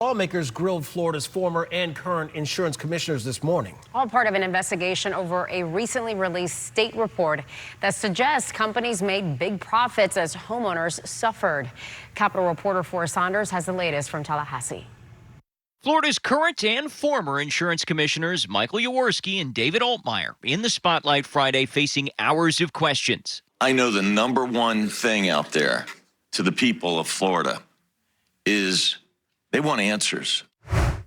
Lawmakers grilled Florida's former and current insurance commissioners this morning. All part of an investigation over a recently released state report that suggests companies made big profits as homeowners suffered. Capitol reporter Forrest Saunders has the latest from Tallahassee. Florida's current and former insurance commissioners Michael Jaworski and David Altmaier in the spotlight Friday, facing hours of questions. I know the number one thing out there to the people of Florida is they want answers.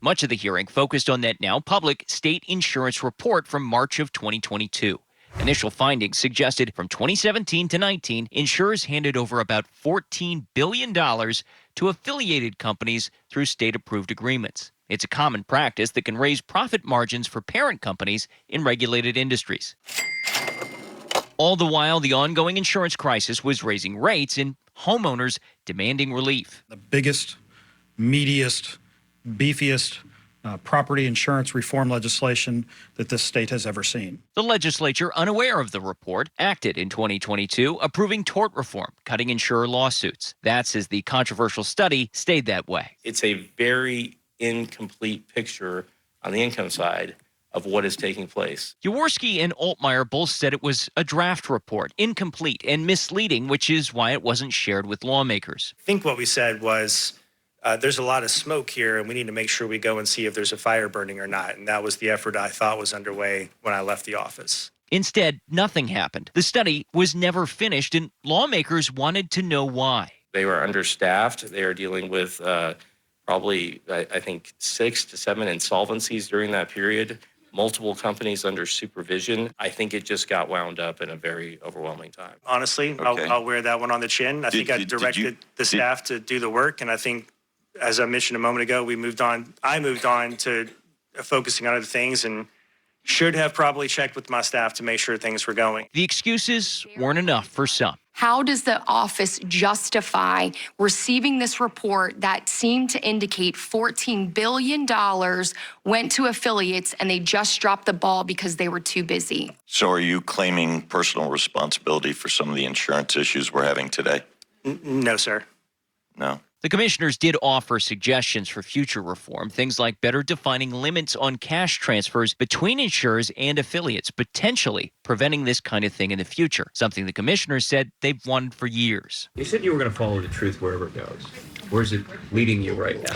Much of the hearing focused on that now public state insurance report from March of 2022. Initial findings suggested from 2017 to 19, insurers handed over about $14 billion to affiliated companies through state-approved agreements. It's a common practice that can raise profit margins for parent companies in regulated industries. All the while, the ongoing insurance crisis was raising rates and homeowners demanding relief. The biggest, meatiest, beefiest property insurance reform legislation that this state has ever seen. The legislature, unaware of the report, acted in 2022, approving tort reform, cutting insurer lawsuits. That's as the controversial study stayed that way. It's a very incomplete picture on the income side of what is taking place. Jaworski and Altmaier both said it was a draft report, incomplete and misleading, which is why it wasn't shared with lawmakers. I think what we said was, there's a lot of smoke here, and we need to make sure we go and see if there's a fire burning or not. And that was the effort I thought was underway when I left the office. Instead, nothing happened. The study was never finished, and lawmakers wanted to know why. They were understaffed. They are dealing with probably, I think, 6 to 7 insolvencies during that period. Multiple companies under supervision. I think it just got wound up in a very overwhelming time. Honestly, Okay. I'll wear that one on the chin. I think I directed the staff to do the work, and I think, as I mentioned a moment ago, I moved on to focusing on other things and should have probably checked with my staff to make sure things were going. The excuses weren't enough for some. How does the office justify receiving this report that seemed to indicate $14 billion went to affiliates and they just dropped the ball because they were too busy? So are you claiming personal responsibility for some of the insurance issues we're having today? No, sir. No. The commissioners did offer suggestions for future reform, things like better defining limits on cash transfers between insurers and affiliates, potentially preventing this kind of thing in the future, something the commissioners said they've wanted for years. You said you were going to follow the truth wherever it goes. Where's it leading you right now?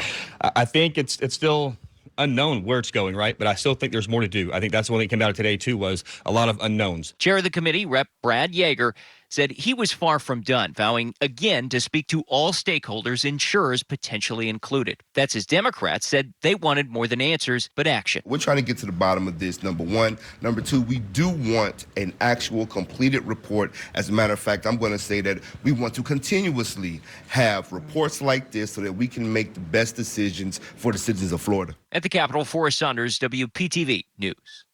I think it's still unknown where it's going, right? But I still think there's more to do. I think that's the one that came out of today, too, was a lot of unknowns. Chair of the committee, Rep. Brad Yeager, said he was far from done, vowing again to speak to all stakeholders, insurers potentially included. That's as Democrats said they wanted more than answers, but action. We're trying to get to the bottom of this, number one. Number two, we do want an actual completed report. As a matter of fact, I'm going to say that we want to continuously have reports like this so that we can make the best decisions for the citizens of Florida. At the Capitol, Forrest Saunders, WPTV News.